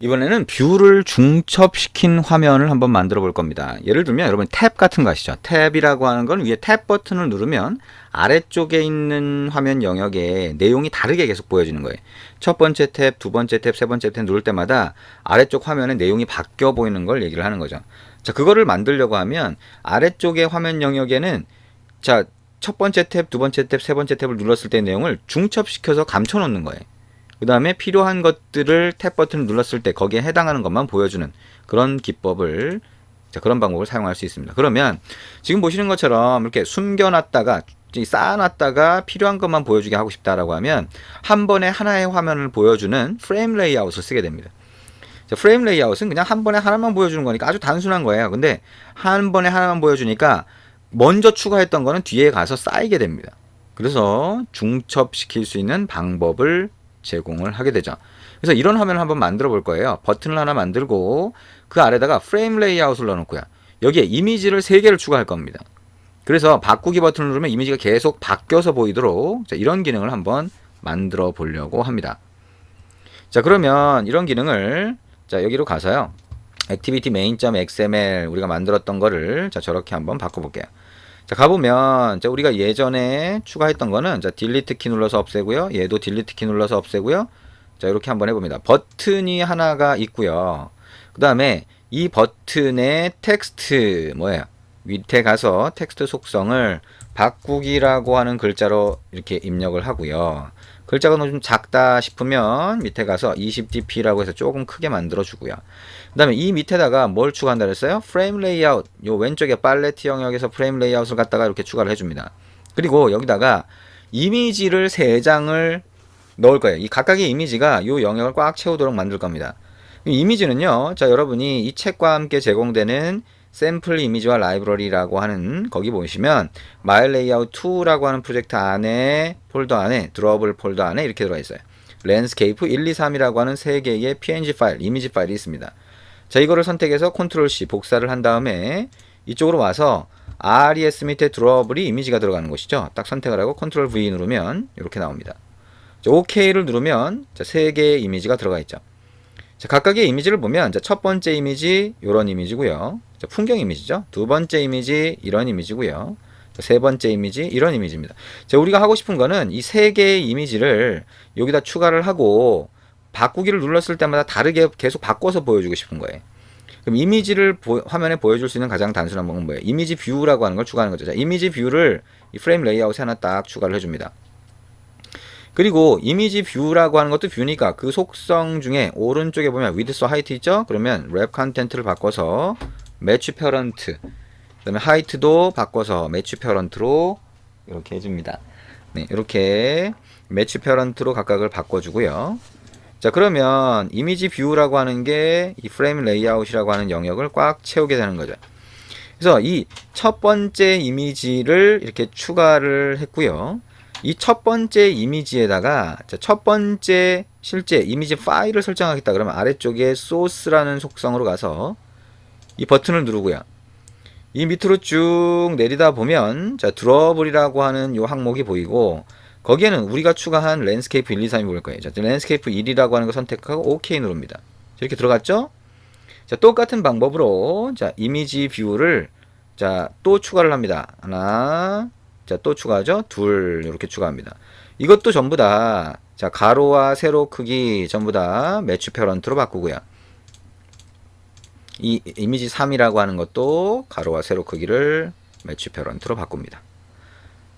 이번에는 뷰를 중첩시킨 화면을 한번 만들어 볼 겁니다. 예를 들면 여러분 탭 같은 거 아시죠? 탭이라고 하는 건 위에 탭 버튼을 누르면 아래쪽에 있는 화면 영역에 내용이 다르게 계속 보여지는 거예요. 첫 번째 탭, 두 번째 탭, 세 번째 탭 누를 때마다 아래쪽 화면에 내용이 바뀌어 보이는 걸 얘기를 하는 거죠. 자, 그거를 만들려고 하면 아래쪽의 화면 영역에는 자, 첫 번째 탭, 두 번째 탭, 세 번째 탭을 눌렀을 때 내용을 중첩시켜서 감춰 놓는 거예요. 그 다음에 필요한 것들을 탭 버튼을 눌렀을 때 거기에 해당하는 것만 보여주는 그런 기법을, 그런 방법을 사용할 수 있습니다. 그러면 지금 보시는 것처럼 이렇게 숨겨놨다가 쌓아놨다가 필요한 것만 보여주게 하고 싶다라고 하면 한 번에 하나의 화면을 보여주는 프레임 레이아웃을 쓰게 됩니다. 프레임 레이아웃은 그냥 한 번에 하나만 보여주는 거니까 아주 단순한 거예요. 근데 한 번에 하나만 보여주니까 먼저 추가했던 거는 뒤에 가서 쌓이게 됩니다. 그래서 중첩시킬 수 있는 방법을 제공을 하게 되죠. 그래서 이런 화면을 한번 만들어 볼 거예요. 버튼을 하나 만들고 그 아래다가 프레임 레이아웃을 넣어놓고요. 여기에 이미지를 3개를 추가할 겁니다. 그래서 바꾸기 버튼을 누르면 이미지가 계속 바뀌어서 보이도록 이런 기능을 한번 만들어 보려고 합니다. 자, 그러면 이런 기능을 여기로 가서요. activity main.xml 우리가 만들었던 거를 저렇게 한번 바꿔볼게요. 자, 가보면 우리가 예전에 추가했던 거는 딜리트 키 눌러서 없애고요. 얘도 딜리트 키 눌러서 없애고요. 자, 이렇게 한번 해봅니다. 버튼이 하나가 있고요. 그 다음에 이 버튼의 텍스트 뭐예요? 밑에 가서 텍스트 속성을 바꾸기라고 하는 글자로 이렇게 입력을 하고요. 글자가 너무 좀 작다 싶으면 밑에 가서 20dp라고 해서 조금 크게 만들어 주고요. 그 다음에 이 밑에다가 뭘 추가한다 그랬어요? 프레임 레이아웃, 요 왼쪽에 팔레트 영역에서 프레임 레이아웃을 갖다가 이렇게 추가를 해줍니다. 그리고 여기다가 이미지를 3장을 넣을 거예요. 이 각각의 이미지가 요 영역을 꽉 채우도록 만들 겁니다. 이미지는요, 여러분이 이 책과 함께 제공되는 샘플 이미지와 라이브러리라고 하는 거기 보시면 마일 레이아웃 2라고 하는 프로젝트 안에 폴더 안에 드로어블 폴더 안에 이렇게 들어가 있어요. 랜드스케이프 1, 2, 3이라고 하는 3개의 png 파일, 이미지 파일이 있습니다. 자, 이거를 선택해서 컨트롤 C 복사를 한 다음에 이쪽으로 와서 res 밑에 드로어블이 이미지가 들어가는 곳이죠. 딱 선택을 하고 컨트롤 V 누르면 이렇게 나옵니다. 자, OK를 누르면 3개의 이미지가 들어가 있죠. 자, 각각의 이미지를 보면 첫 번째 이미지 이런 이미지고요. 풍경 이미지죠. 두 번째 이미지 이런 이미지고요. 세 번째 이미지 이런 이미지입니다. 자, 우리가 하고 싶은 거는 이 3개의 이미지를 여기다 추가를 하고 바꾸기를 눌렀을 때마다 다르게 계속 바꿔서 보여주고 싶은 거예요. 그럼 이미지를 화면에 보여줄 수 있는 가장 단순한 방법은 뭐예요? 이미지 뷰라고 하는 걸 추가하는 거죠. 자, 이미지 뷰를 이 프레임 레이아웃에 하나 딱 추가를 해줍니다. 그리고 이미지 뷰라고 하는 것도 뷰니까 그 속성 중에 오른쪽에 보면 width와 height 있죠? 그러면 랩 컨텐트를 바꿔서 매치 페런트, 그 다음에 하이트도 바꿔서 매치 페런트로 이렇게 해줍니다. 네, 이렇게 매치 페런트로 각각을 바꿔주고요. 자, 그러면 이미지 뷰라고 하는 게 이 프레임 레이아웃이라고 하는 영역을 꽉 채우게 되는 거죠. 그래서 이 첫 번째 이미지를 이렇게 추가를 했고요. 이 첫 번째 이미지에다가 첫 번째 실제 이미지 파일을 설정하겠다 그러면 아래쪽에 소스라는 속성으로 가서 이 버튼을 누르고요. 이 밑으로 쭉 내리다 보면 드러블이라고 하는 요 항목이 보이고 거기에는 우리가 추가한 랜드스케이프 1, 2, 3이 보일 거예요. 랜드스케이프 1이라고 하는 거 선택하고 OK 누릅니다. 이렇게 들어갔죠? 자, 똑같은 방법으로 이미지 뷰를 또 추가를 합니다. 하나, 또 추가하죠? 둘, 이렇게 추가합니다. 이것도 전부 다 가로와 세로 크기 전부 다 매치 페런트로 바꾸고요. 이 이미지 3이라고 하는 것도 가로와 세로 크기를 매치 페런트로 바꿉니다.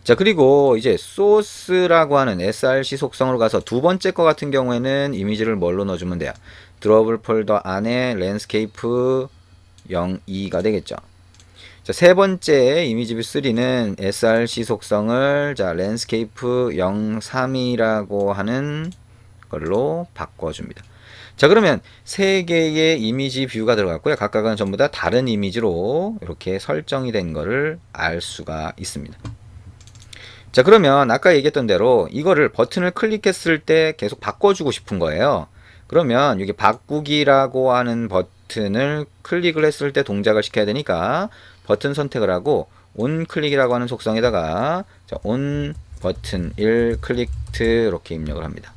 자, 그리고 이제 소스라고 하는 src 속성으로 가서 두 번째 거 같은 경우에는 이미지를 뭘로 넣어주면 돼요? 드로블 폴더 안에 랜드스케이프 02가 되겠죠. 자, 세 번째 이미지 뷰 3는 src 속성을 랜드스케이프 03이라고 하는 걸로 바꿔줍니다. 자, 그러면 3개의 이미지 뷰가 들어갔고요. 각각은 전부 다 다른 이미지로 이렇게 설정이 된 거를 알 수가 있습니다. 자, 그러면 아까 얘기했던 대로 이거를 버튼을 클릭했을 때 계속 바꿔주고 싶은 거예요. 그러면 여기 바꾸기라고 하는 버튼을 클릭을 했을 때 동작을 시켜야 되니까 버튼 선택을 하고 온 클릭이라고 하는 속성에다가 온 버튼 1 클릭트 이렇게 입력을 합니다.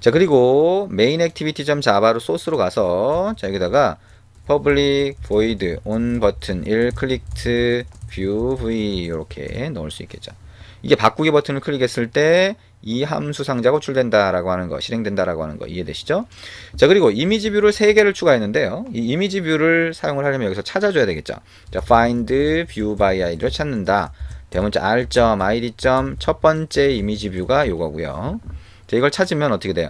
자, 그리고 main activity.java로 소스로 가서 자, 여기다가 public void on 버튼 1 clicked view v 이렇게 넣을 수 있겠죠. 이게 바꾸기 버튼을 클릭했을 때 이 함수 상자가 호출된다라고 하는 거, 실행된다라고 하는 거 이해되시죠? 자, 그리고 이미지 뷰를 3개를 추가했는데요. 이 이미지 뷰를 사용을 하려면 여기서 찾아줘야 되겠죠. 자, find view by id를 찾는다. 대문자 r.id. 첫 번째 이미지 뷰가 요거고요. 자, 이걸 찾으면 어떻게 돼요?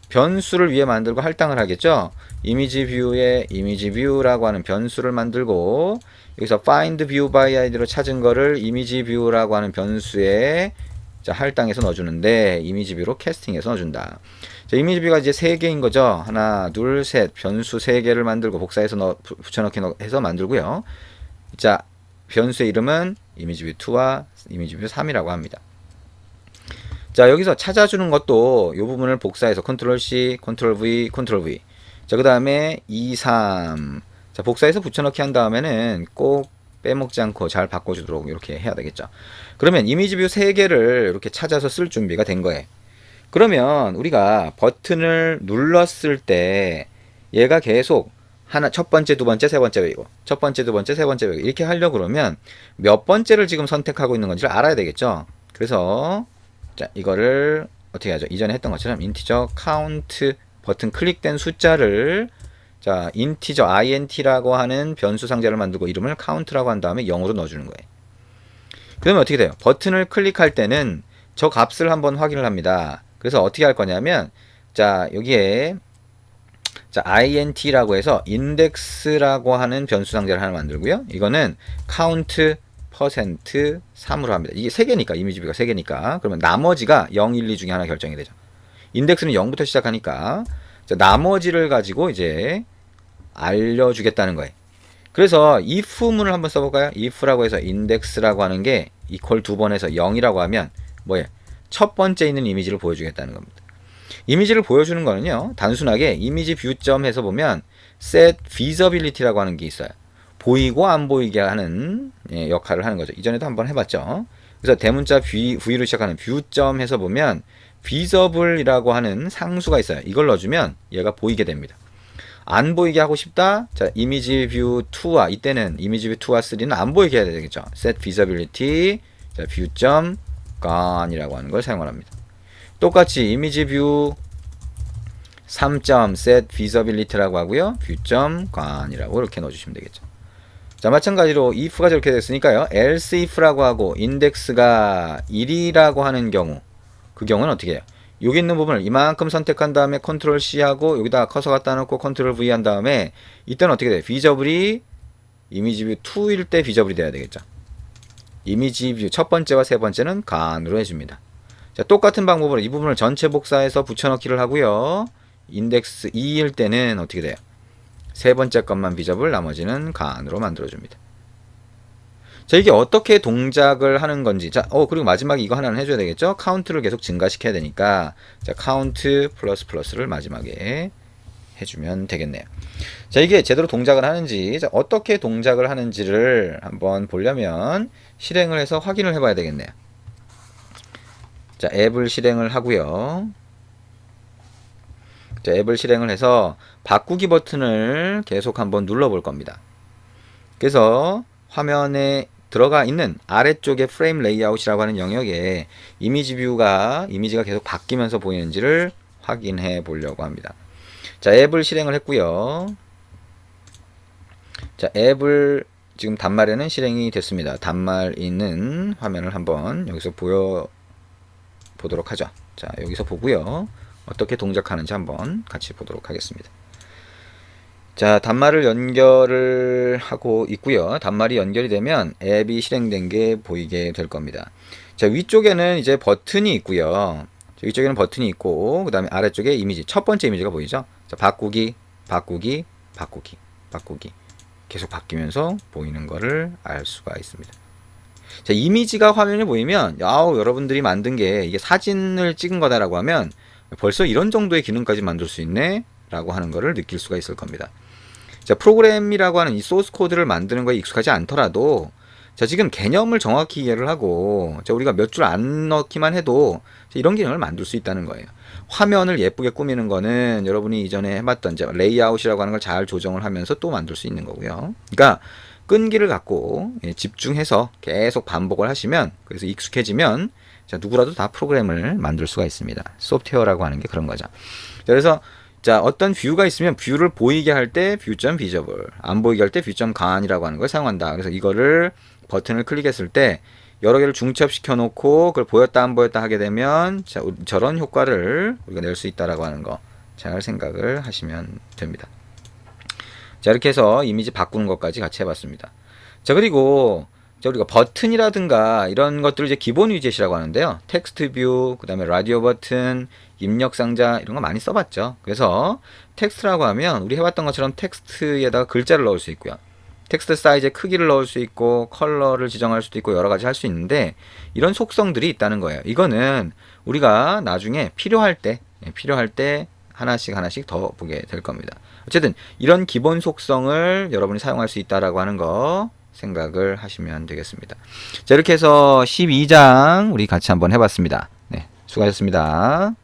변수를 위에 만들고 할당을 하겠죠. 이미지 뷰에 이미지 뷰라고 하는 변수를 만들고 여기서 find view by id로 찾은 거를 이미지 뷰라고 하는 변수에 자, 할당해서 넣어주는데 이미지 뷰로 캐스팅해서 넣어준다. 자, 이미지 뷰가 이제 3개인 거죠. 하나, 둘, 셋. 변수 3개를 만들고 복사해서 붙여넣기 해서 만들고요. 자, 변수의 이름은 이미지 뷰 2와 이미지 뷰 3이라고 합니다. 자, 여기서 찾아주는 것도 이 부분을 복사해서 컨트롤 C, 컨트롤 V, 컨트롤 V. 자, 그 다음에 2, 3. 자, 복사해서 붙여넣기 한 다음에는 꼭 빼먹지 않고 잘 바꿔주도록 이렇게 해야 되겠죠. 그러면 이미지 뷰 3개를 이렇게 찾아서 쓸 준비가 된 거예요. 그러면 우리가 버튼을 눌렀을 때 얘가 계속 하나, 첫 번째, 두 번째, 세 번째 웨이고, 첫 번째, 두 번째, 세 번째 웨이고, 이렇게 하려고 그러면 몇 번째를 지금 선택하고 있는 건지를 알아야 되겠죠. 그래서 자, 이거를 어떻게 하죠? 이전에 했던 것처럼 인티저 카운트 버튼 클릭된 숫자를 자, 인티저 int라고 하는 변수 상자를 만들고 이름을 count라고 한 다음에 0으로 넣어주는 거예요. 그러면 어떻게 돼요? 버튼을 클릭할 때는 저 값을 한번 확인을 합니다. 그래서 어떻게 할 거냐면 자, 여기에 자, int라고 해서 index라고 하는 변수 상자를 하나 만들고요. 이거는 count 퍼센트 3으로 합니다. 이게 3개니까 이미지 뷰가 3개니까 그러면 나머지가 0, 1, 2 중에 하나 결정이 되죠. 인덱스는 0부터 시작하니까 자, 나머지를 가지고 이제 알려주겠다는 거예요. 그래서 if문을 한번 써볼까요? if라고 해서 index라고 하는 게 equal 2번 해서 0이라고 하면 뭐예요? 첫 번째 있는 이미지를 보여주겠다는 겁니다. 이미지를 보여주는 거는요, 단순하게 이미지 뷰점 해서 보면 set visibility라고 하는 게 있어요. 보이고 안 보이게 하는 역할을 하는 거죠. 이전에도 한번 해봤죠. 그래서 대문자 V로 시작하는 뷰점 해서 보면 visible이라고 하는 상수가 있어요. 이걸 넣어주면 얘가 보이게 됩니다. 안 보이게 하고 싶다. 자, 이미지 뷰 2와 이때는 이미지 뷰 2와 3는 안 보이게 해야 되겠죠. set visibility 자, 뷰점 gone이라고 하는 걸 사용을 합니다. 똑같이 이미지 뷰 3점 set visibility라고 하고요. 뷰점 gone이라고 이렇게 넣어주시면 되겠죠. 자, 마찬가지로 if가 저렇게 됐으니까요. else if라고 하고 index가 1이라고 하는 경우 그 경우는 어떻게 해요? 여기 있는 부분을 이만큼 선택한 다음에 컨트롤 C 하고 여기다 커서 갖다 놓고 컨트롤 V 한 다음에 이때는 어떻게 돼요? 비저블이 이미지 뷰 2일 때 비저블이 돼야 되겠죠. 이미지 뷰 첫 번째와 세 번째는 간으로 해줍니다. 자, 똑같은 방법으로 이 부분을 전체 복사해서 붙여넣기를 하고요. 인덱스 2일 때는 어떻게 돼요? 세 번째 것만 비저블, 나머지는 간으로 만들어줍니다. 자, 이게 어떻게 동작을 하는 건지. 자, 그리고 마지막에 이거 하나는 해줘야 되겠죠? 카운트를 계속 증가시켜야 되니까. 자, 카운트 플러스 플러스를 마지막에 해주면 되겠네요. 자, 이게 제대로 동작을 하는지, 자, 어떻게 동작을 하는지를 한번 보려면 실행을 해서 확인을 해봐야 되겠네요. 자, 앱을 실행을 하고요. 자, 앱을 실행을 해서 바꾸기 버튼을 계속 한번 눌러볼 겁니다. 그래서 화면에 들어가 있는 아래쪽에 프레임 레이아웃이라고 하는 영역에 이미지가 계속 바뀌면서 보이는지를 확인해 보려고 합니다. 자, 앱을 실행을 했고요. 자, 앱을 지금 단말에는 실행이 됐습니다. 단말 있는 화면을 한번 여기서 보도록 하죠. 자, 여기서 보고요. 어떻게 동작하는지 한번 같이 보도록 하겠습니다. 자, 단말을 연결을 하고 있고요. 단말이 연결이 되면 앱이 실행된 게 보이게 될 겁니다. 자, 위쪽에는 이제 버튼이 있고요. 자, 위쪽에는 버튼이 있고 그 다음에 아래쪽에 이미지, 첫 번째 이미지가 보이죠. 자, 바꾸기 계속 바뀌면서 보이는 거를 알 수가 있습니다. 자, 이미지가 화면에 보이면 여러분들이 만든 게 이게 사진을 찍은 거다라고 하면 벌써 이런 정도의 기능까지 만들 수 있네 라고 하는 거를 느낄 수가 있을 겁니다. 자, 프로그램이라고 하는 이 소스 코드를 만드는 거에 익숙하지 않더라도 자, 지금 개념을 정확히 이해를 하고, 자, 우리가 몇 줄 안 넣기만 해도 이런 기능을 만들 수 있다는 거예요. 화면을 예쁘게 꾸미는 거는 여러분이 이전에 해봤던 이제 레이아웃이라고 하는 걸 잘 조정을 하면서 또 만들 수 있는 거고요. 그러니까 끈기를 갖고 집중해서 계속 반복을 하시면, 그래서 익숙해지면, 자, 누구라도 다 프로그램을 만들 수가 있습니다. 소프트웨어라고 하는 게 그런 거죠. 자, 그래서 자, 어떤 뷰가 있으면 뷰를 보이게 할 때 view.visible, 안 보이게 할 때 view.gane이라고 하는 걸 사용한다. 그래서 이거를 버튼을 클릭했을 때 여러 개를 중첩시켜 놓고 그걸 보였다 안 보였다 하게 되면, 자, 저런 효과를 우리가 낼 수 있다라고 하는 거 잘 생각을 하시면 됩니다. 자, 이렇게 해서 이미지 바꾸는 것까지 같이 해봤습니다. 자, 그리고 자, 우리가 버튼이라든가 이런 것들을 이제 기본 위젯이라고 하는데요. 텍스트 뷰, 그 다음에 라디오 버튼, 입력 상자 이런 거 많이 써봤죠. 그래서 텍스트라고 하면 우리 해봤던 것처럼 텍스트에다가 글자를 넣을 수 있고요. 텍스트 사이즈의 크기를 넣을 수 있고 컬러를 지정할 수도 있고 여러 가지 할 수 있는데, 이런 속성들이 있다는 거예요. 이거는 우리가 나중에 필요할 때 하나씩 더 보게 될 겁니다. 어쨌든 이런 기본 속성을 여러분이 사용할 수 있다라고 하는 거 생각을 하시면 되겠습니다. 자, 이렇게 해서 12장 우리 같이 한번 해봤습니다. 네, 수고하셨습니다.